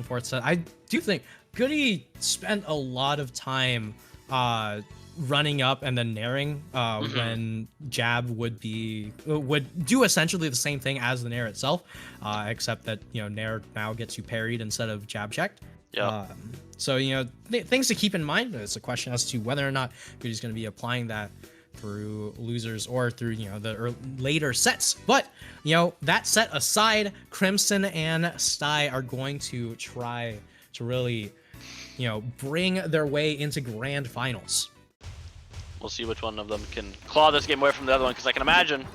fourth set. I do think Goody spent a lot of time running up and then nairing when jab would do essentially the same thing as the nair itself, except that nair now gets you parried instead of jab checked. Yeah. So things to keep in mind. It's a question as to whether or not Goody's going to be applying that through losers or through the later sets. But that set aside, Crimson and Sty are going to try to really bring their way into grand finals. We'll see which one of them can claw this game away from the other one, because I can imagine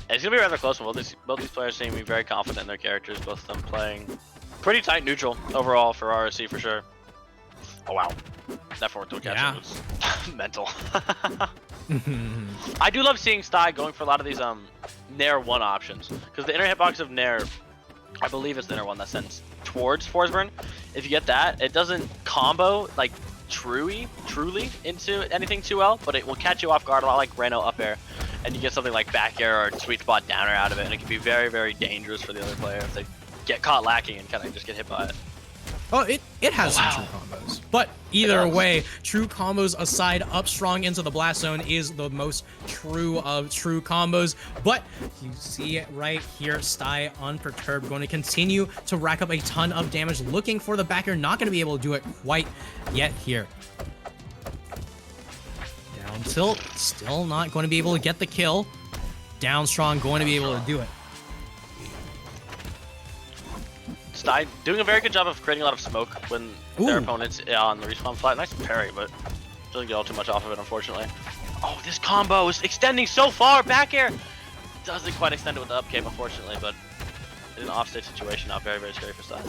it's gonna be a rather close one. Both these players seem to be very confident in their characters, both of them playing pretty tight neutral overall for RRC for sure. Oh wow, that forward throw catch was mental. I do love seeing Sty going for a lot of these Nair 1 options, because the inner hitbox of Nair, I believe it's the inner one that sends towards Forsburn. If you get that, it doesn't combo like truly into anything too well, but it will catch you off guard a lot, like Reno up air, and you get something like back air or sweet spot down air out of it, and it can be very, very dangerous for the other player if they get caught lacking and kind of just get hit by it. Oh, it has some true combos, but either way, true combos aside, up strong into the blast zone is the most true of true combos. But you see it right here, Sty unperturbed, going to continue to rack up a ton of damage, looking for the backer, not going to be able to do it quite yet here. Down tilt, still not going to be able to get the kill. Down strong, going to be able to do it. Sty doing a very good job of creating a lot of smoke when their opponent's on the respawn flat. Nice parry, but doesn't get all too much off of it, unfortunately. Oh, this combo is extending so far. Back air doesn't quite extend it with the up cape, unfortunately, but in an offstage situation, not very, very scary for Sty.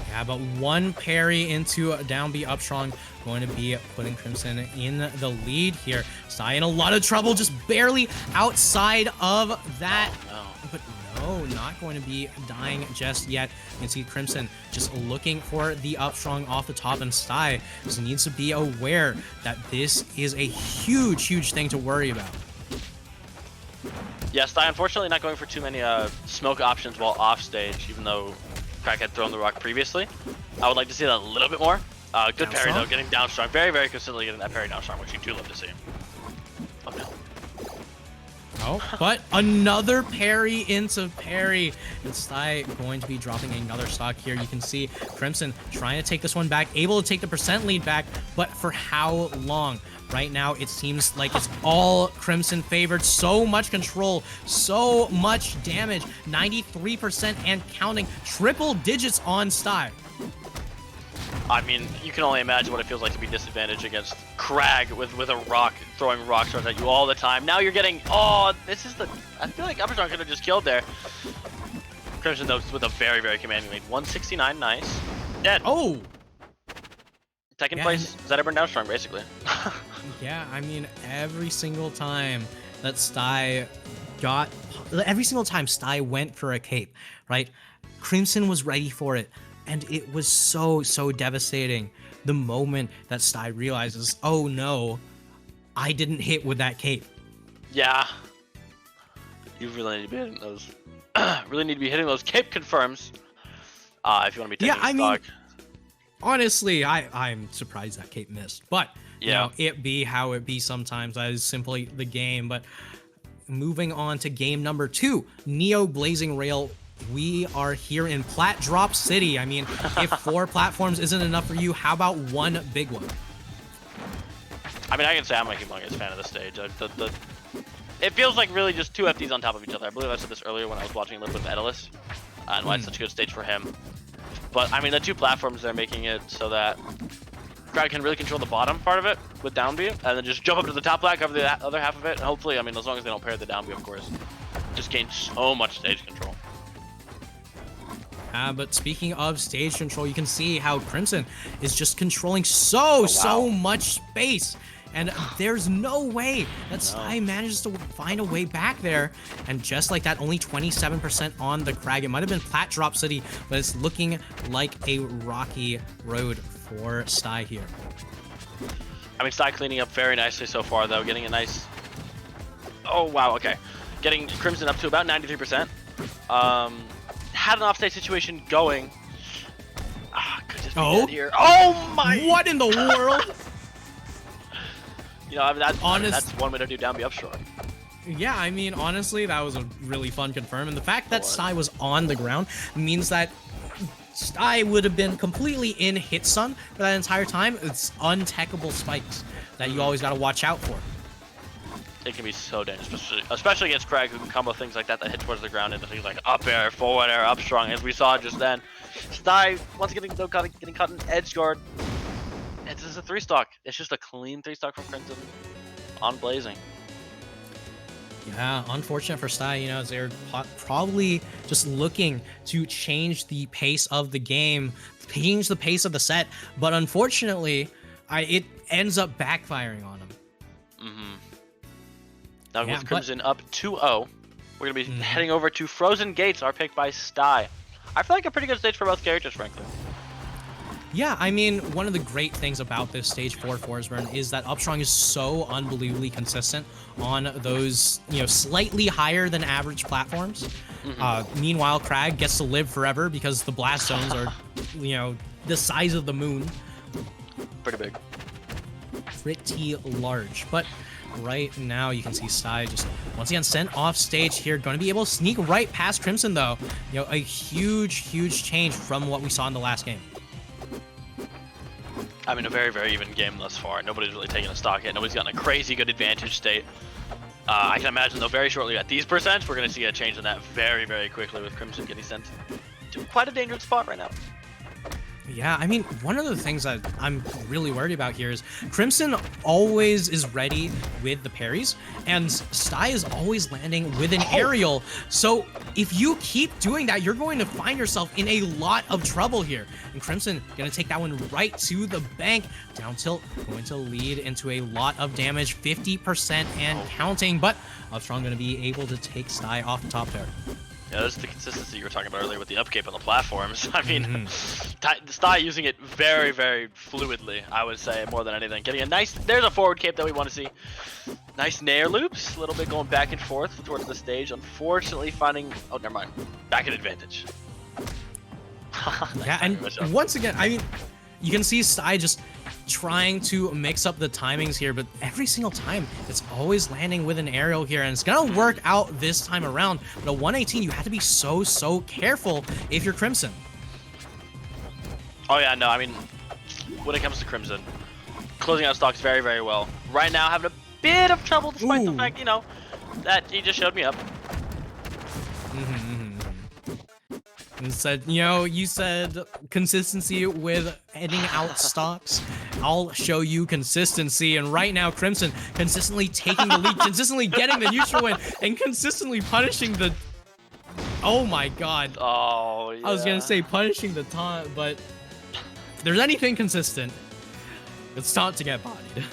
Yeah, but one parry into a down B up strong, going to be putting Crimson in the lead here. Sty in a lot of trouble, just barely outside of that. Oh, no. But no, not going to be dying just yet. You can see Crimson just looking for the up strong off the top, and Sty just needs to be aware that this is a huge thing to worry about. Yeah, Sty unfortunately not going for too many smoke options while off stage, even though Kragg had thrown the rock previously. I would like to see that a little bit more. Good parry though, getting down strong. Very, very consistently getting that parry down strong, which you do love to see. Oh no. Oh, but another parry into parry. And Sty going to be dropping another stock here. You can see Crimson trying to take this one back, able to take the percent lead back, but for how long? Right now, it seems like it's all Crimson favored. So much control, so much damage. 93% and counting. Triple digits on Sty. I mean, you can only imagine what it feels like to be disadvantaged against Kragg with a rock, throwing rock stars at you all the time. Now you're getting, oh, this is the, I feel like Upperstrong could have just killed there. Crimson though with a very, very commanding lead. 169, nice. Dead. Oh! Second place, Zetterburn down strong, basically. Yeah, I mean, every single time that Sty got, every single time Sty went for a cape, right? Crimson was ready for it. And it was so devastating the moment that Sty realizes, oh no, I didn't hit with that cape. Yeah. You really need to be hitting those. Really need to be hitting those cape confirms. If you want to be taking stock. Mean, honestly, I'm surprised that cape missed. But it be how it be sometimes. That is simply the game. But moving on to game number 2, Neo Blazing Rail. We are here in Plat Drop City. I mean, if 4 platforms isn't enough for you, how about one big one? I mean, I can say I'm a humongous fan of the stage. It feels like really just 2 FDs on top of each other. I believe I said this earlier when I was watching a little bit of Edalus, and why it's such a good stage for him. But I mean, the 2 platforms, they're making it so that Kragg can really control the bottom part of it with down B, and then just jump up to the top flat, cover the other half of it, and hopefully, I mean, as long as they don't pair the down B, of course, just gain so much stage control. But speaking of stage control, you can see how Crimson is just controlling so much space. And there's no way that Sty manages to find a way back there. And just like that, only 27% on the Kragg. It might have been Plat Drop City, but it's looking like a rocky road for Sty here. I mean, Sty cleaning up very nicely so far, though. Getting a nice... Oh, wow, okay. Getting Crimson up to about 93%. Had an offstage situation going, Oh, here. Oh my! what in the world? You know, I mean, Honest- that's one way to do down B up strong. Yeah, I mean, honestly, that was a really fun confirm. And the fact that What? Sty was on the ground means that Sty would have been completely in hit stun for that entire time. It's untechable spikes that you always got to watch out for. It can be so dangerous, especially against Kragg, who can combo things like that hit towards the ground into things like up air, forward air, up strong, as we saw just then. Sty, once getting caught in edge guard. It's just a 3-stock. It's just a clean 3-stock from Crimson on Blazing. Yeah, unfortunate for Sty, you know, as they're probably just looking to change the pace of the game, change the pace of the set, but unfortunately, it ends up backfiring on them. Now Yeah, with Crimson up 2-0, we're going to be heading over to Frozen Gates, our pick by Sty. I feel like a pretty good stage for both characters, frankly. Yeah, I mean, one of the great things about this stage 4 Forsburn is that Upstrong is so unbelievably consistent on those, you know, slightly higher than average platforms. Meanwhile, Kragg gets to live forever because the blast zones are, you know, the size of the moon. Pretty big. Pretty large. But right now, you can see Sty just once again sent off stage here. Going to be able to sneak right past Crimson, though. You know, a huge change from what we saw in the last game. I mean, a very, very even game thus far. Nobody's really taking a stock yet. Nobody's gotten a crazy good advantage state. I can imagine, though, very shortly at these percents, we're going to see a change in that very, very quickly with Crimson getting sent to quite a dangerous spot right now. Yeah, I mean, one of the things that I'm really worried about here is Crimson always is ready with the parries, and Sty is always landing with an aerial. So if you keep doing that, you're going to find yourself in a lot of trouble here. And Crimson going to take that one right to the bank. Down tilt going to lead into a lot of damage, 50% and counting, but Upstrong going to be able to take Sty off the top there. Yeah, that's the consistency you were talking about earlier with the upcape on the platforms. I mean, Sty using it very, very fluidly, I would say, more than anything. Getting a nice, there's a forward cape that we want to see. Nice nair loops, a little bit going back and forth towards the stage. Unfortunately, finding, oh, never mind, back at advantage. Yeah, and once again, I mean, you can see Sty just trying to mix up the timings here, but every single time it's always landing with an aerial here, and it's gonna work out this time around. But at 118, you have to be so careful if you're Crimson. Oh yeah, no, I mean, when it comes to Crimson, closing out stocks very, very well. Right now, having a bit of trouble despite the fact, you know, that he just showed me up. And said, you know, you said consistency with ending out stocks. I'll show you consistency. And right now, Crimson consistently taking the lead, consistently getting the neutral win, and consistently punishing the... Oh my god. Oh, yeah. I was going to say punishing the taunt, but if there's anything consistent, it's taunt to get bodied.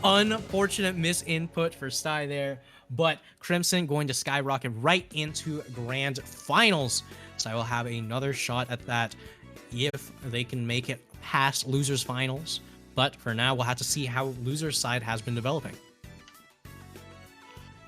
Unfortunate misinput for Sty there, but Crimson going to skyrocket right into Grand Finals. So I will have another shot at that if they can make it past Losers Finals. But for now, we'll have to see how Losers side has been developing.